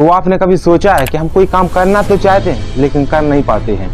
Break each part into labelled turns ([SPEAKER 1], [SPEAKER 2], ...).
[SPEAKER 1] तो आपने कभी सोचा है कि हम कोई काम करना तो चाहते हैं लेकिन कर नहीं पाते हैं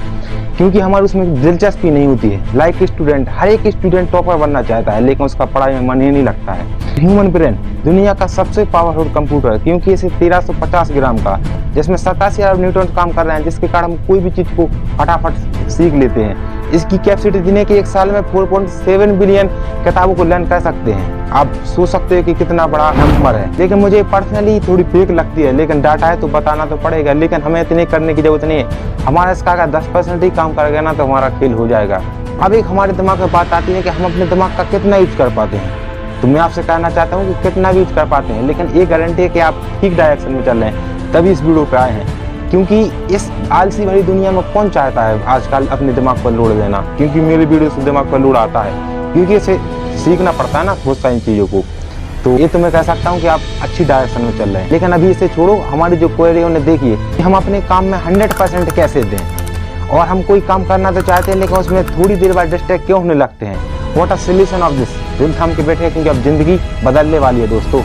[SPEAKER 1] क्योंकि हमारी उसमें दिलचस्पी नहीं होती है। लाइक स्टूडेंट, हर एक स्टूडेंट टॉपर बनना चाहता है लेकिन उसका पढ़ाई में मन ही नहीं लगता है। ह्यूमन ब्रेन दुनिया का सबसे पावरफुल कंप्यूटर है क्योंकि इसे 1350 ग्राम का, जिसमें 87 अरब न्यूटन काम कर रहे हैं, जिसके कारण हम कोई भी चीज को फटाफट सीख लेते हैं। इसकी कैपेसिटी दिन के एक साल में 4.7 बिलियन किताबों को लर्न कर सकते हैं। आप सोच सकते हो कि कितना बड़ा नंबर है, लेकिन मुझे पर्सनली थोड़ी फेक लगती है, लेकिन डाटा है तो बताना तो पड़ेगा। लेकिन हमें इतने करने की जरूरत नहीं है। हमारा इसका अगर 10% ही काम करेगा ना तो हमारा खेल हो जाएगा। अब एक हमारे दिमाग में बात आती है कि हम अपने दिमाग का कितना यूज कर पाते हैं। तो मैं आपसे कहना चाहता हूँ कि कितना भी यूज कर पाते हैं, लेकिन ये गारंटी है कि आप ठीक डायरेक्शन में चल रहे हैं, तभी इस वीडियो पे आए हैं। क्योंकि इस आलसी भरी दुनिया में कौन चाहता है आजकल अपने दिमाग पर लोड लेना, क्योंकि मेरी वीडियो से दिमाग पर लोड आता है, क्योंकि इसे सीखना पड़ता है ना बहुत सारी चीज़ों को। तो ये तो मैं कह सकता हूँ कि आप अच्छी डायरेक्शन में चल रहे हैं। लेकिन अभी इसे छोड़ो, हमारी जो क्वेरी उन्हें देखिए कि हम अपने काम में 100% कैसे दें। और हम कोई काम करना तो चाहते हैं लेकिन उसमें थोड़ी देर बाद डिस्ट्रैक्ट क्यों होने लगते हैं। What a solution of this. दिल थाम के बैठे क्योंकि अब जिंदगी बदलने वाली है दोस्तों।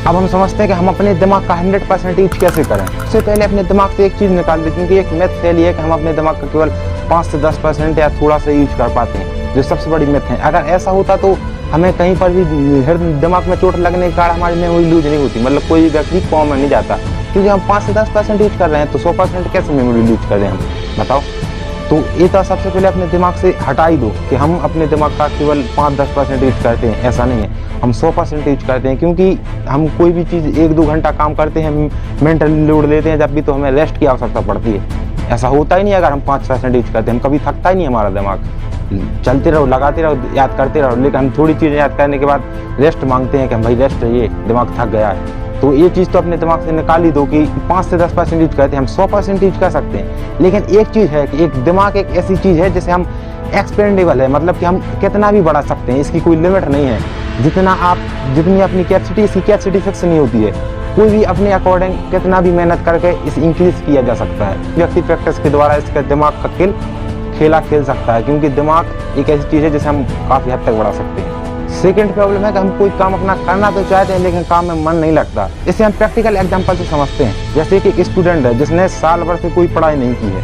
[SPEAKER 1] अब हम समझते हैं कि हम अपने दिमाग का 100% यूज कैसे करें। सबसे पहले अपने दिमाग से एक चीज़ निकाल दें, क्योंकि एक मैथ फैली है कि हम अपने दिमाग का केवल 5 से 10% या थोड़ा सा यूज कर पाते हैं, जो सबसे बड़ी मैथ है। अगर ऐसा होता तो हमें कहीं पर भी दिमाग में चोट लगने के कारण हमारी मेमोरी लूज नहीं होती, मतलब कोई व्यक्ति कॉम में नहीं जाता। क्योंकि हम 5 से 10% यूज कर रहे हैं तो 100% कैसे मेमोरी लूज कर रहे हैं हम, बताओ। तो ये तो सबसे पहले अपने दिमाग से हटा ही दो कि हम अपने दिमाग का केवल 5-10% यूज करते हैं। ऐसा नहीं है, हम 100% यूज करते हैं। क्योंकि हम कोई भी चीज़ 1-2 घंटा काम करते हैं, मेंटली लोड लेते हैं, जब भी तो हमें रेस्ट की आवश्यकता पड़ती है। ऐसा होता ही नहीं अगर हम 5% यूज करते हैं, हम कभी थकता ही नहीं हमारा दिमाग। चलते रहो, लगाते रहो, याद करते रहो, लेकिन हम थोड़ी चीज़ें याद करने के बाद रेस्ट मांगते हैं कि हम भाई रेस्ट चाहिए, दिमाग थक गया है। तो ये चीज़ तो अपने दिमाग से निकाल ही दो कि 5 से 10% यूज करते हैं, हम 100% यूज कर सकते हैं। लेकिन एक चीज़ है कि एक दिमाग एक ऐसी चीज़ है जिसे हम एक्सपेंडेबल है, मतलब कि हम कितना भी बढ़ा सकते हैं, इसकी कोई लिमिट नहीं है। जितनी अपनी कैपेसिटी, इसकी कैपेसिटी फिक्स नहीं होती है। कोई भी अपने अकॉर्डिंग कितना भी मेहनत करके इसे इंक्रीज किया जा सकता है। व्यक्ति प्रैक्टिस के द्वारा इसका दिमाग का खेला खेल सकता है, क्योंकि दिमाग एक ऐसी चीज़ है जिसे हम काफ़ी हद तक बढ़ा सकते हैं। सेकेंड प्रॉब्लम है कि हम कोई काम अपना करना तो चाहते हैं लेकिन काम में मन नहीं लगता। इसे हम प्रैक्टिकल एग्जांपल से समझते हैं। जैसे कि एक स्टूडेंट है जिसने साल भर से कोई पढ़ाई नहीं की है।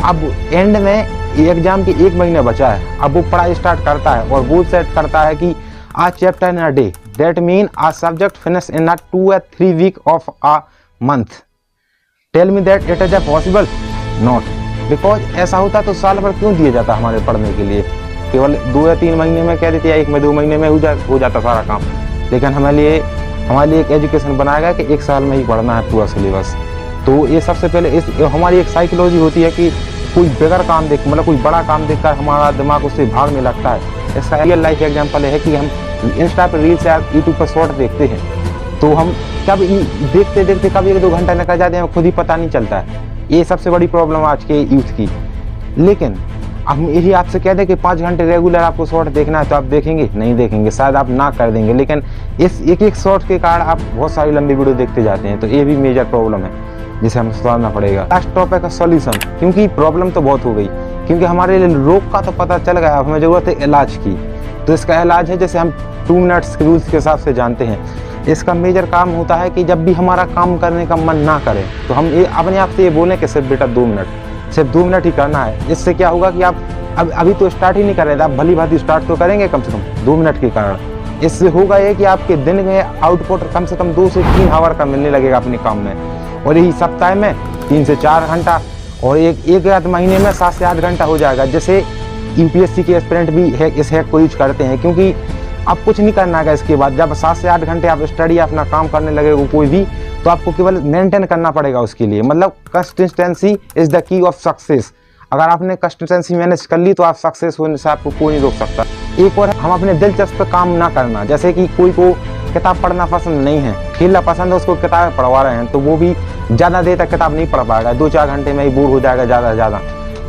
[SPEAKER 1] अब एंड में एग्जाम के 1 महीना बचा है। अब वो पढ़ाई स्टार्ट करता है और गोल सेट करता है कि a chapter in a day, that mean a subject finish in a 2 or 3 week of a month. Tell me that it is a possible? Not. Because ऐसा होता तो साल भर क्यों दिया जाता हमारे पढ़ने के लिए। केवल 2 या 3 महीने में कह देते, या 1-2 महीने में हो जाता सारा काम। लेकिन हमारे लिए एक एजुकेशन बनाया गया कि 1 साल में ही पढ़ना है पूरा सिलेबस। तो ये सबसे पहले हमारी एक साइकोलॉजी होती है कि कोई बगैर काम देख, मतलब कोई बड़ा काम देखकर हमारा दिमाग उससे भागने लगता है। इसका रियल लाइफ एग्जाम्पल है कि हम इंस्टा पर रील्स या यूट्यूब पर शॉर्ट देखते हैं, तो हम कब देखते देखते कब 1-2 घंटा निकल जाते हैं, खुद ही पता नहीं चलता है। ये सबसे बड़ी प्रॉब्लम आज के यूथ की। लेकिन हम यही आपसे कह दें कि 5 घंटे रेगुलर आपको शॉर्ट देखना है तो आप देखेंगे? नहीं देखेंगे, शायद आप ना कर देंगे। लेकिन इस एक शॉर्ट के कारण आप बहुत सारी लंबी वीडियो देखते जाते हैं। तो ये भी मेजर प्रॉब्लम है जिसे हमें सुधारना पड़ेगा। लास्ट टॉपिक का सॉल्यूशन, क्योंकि प्रॉब्लम तो बहुत हो गई, क्योंकि हमारे लिए रोग का तो पता चल गया, अब हमें जरूरत है इलाज की। तो इसका इलाज है जैसे हम 2 मिनट्स के रूल्स के हिसाब से जानते हैं। इसका मेजर काम होता है कि जब भी हमारा काम करने का मन ना करे तो हम अपने आप से ये बोलें कि सिर्फ बेटा 2 मिनट, सिर्फ 2 मिनट ही करना है। इससे क्या होगा कि आप अभी तो स्टार्ट ही नहीं कर रहे थे, आप भली भांति स्टार्ट तो करेंगे कम से कम 2 मिनट के कारण। इससे होगा ये कि आपके दिन में आउटपुट कम से कम 2 से 3 आवर का मिलने लगेगा अपने काम में। और यही सप्ताह में 3 से 4 घंटा और एक आध महीने में 7 से 8 घंटा हो जाएगा। जैसे यूपीएससी के एस्पिरेंट भी इस हैक को यूज करते हैं, क्योंकि अब कुछ नहीं करना है इसके बाद। जब 7 से 8 घंटे आप स्टडी अपना काम करने लगेगा कोई भी, तो आपको केवल मेंटेन करना पड़ेगा उसके लिए। मतलब consistency is the key of success. अगर आपने कंसिस्टेंसी मैनेज कर ली तो आप सक्सेस होने से आपको कोई नहीं रोक सकता। एक और हम अपने दिलचस्प काम ना करना, जैसे कि कोई को किताब पढ़ना पसंद नहीं है, खेलना पसंद है, उसको किताबें पढ़वा रहे हैं, तो वो भी ज़्यादा देर तक किताब नहीं पढ़ पाएगा, 2-4 घंटे में ही बोर हो जाएगा ज़्यादा से ज़्यादा।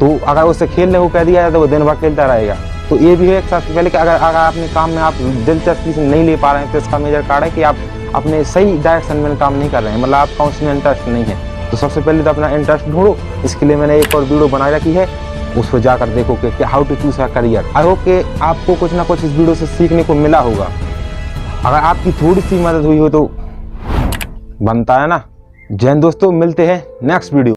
[SPEAKER 1] तो अगर उसे खेलने को कह दिया जाए तो वो दिन भर खेलता रहेगा। तो ये भी है एक सबसे पहले कि अगर अपने काम में आप दिलचस्पी से नहीं ले पा रहे हैं तो इसका मेजर कारण है कि आप अपने सही डायरेक्शन में काम नहीं कर रहे हैं, मतलब आपका उसमें इंटरेस्ट नहीं है। तो सबसे पहले तो अपना इंटरेस्ट ढूंढो। इसके लिए मैंने एक और वीडियो बना रखी है, उस पर जाकर देखो कि how to choose a career. I hope कि आपको कुछ ना कुछ इस वीडियो से सीखने को मिला होगा। अगर आपकी थोड़ी सी मदद हुई हो तो बनता है ना। जय हिंद दोस्तों, मिलते हैं नेक्स्ट वीडियो।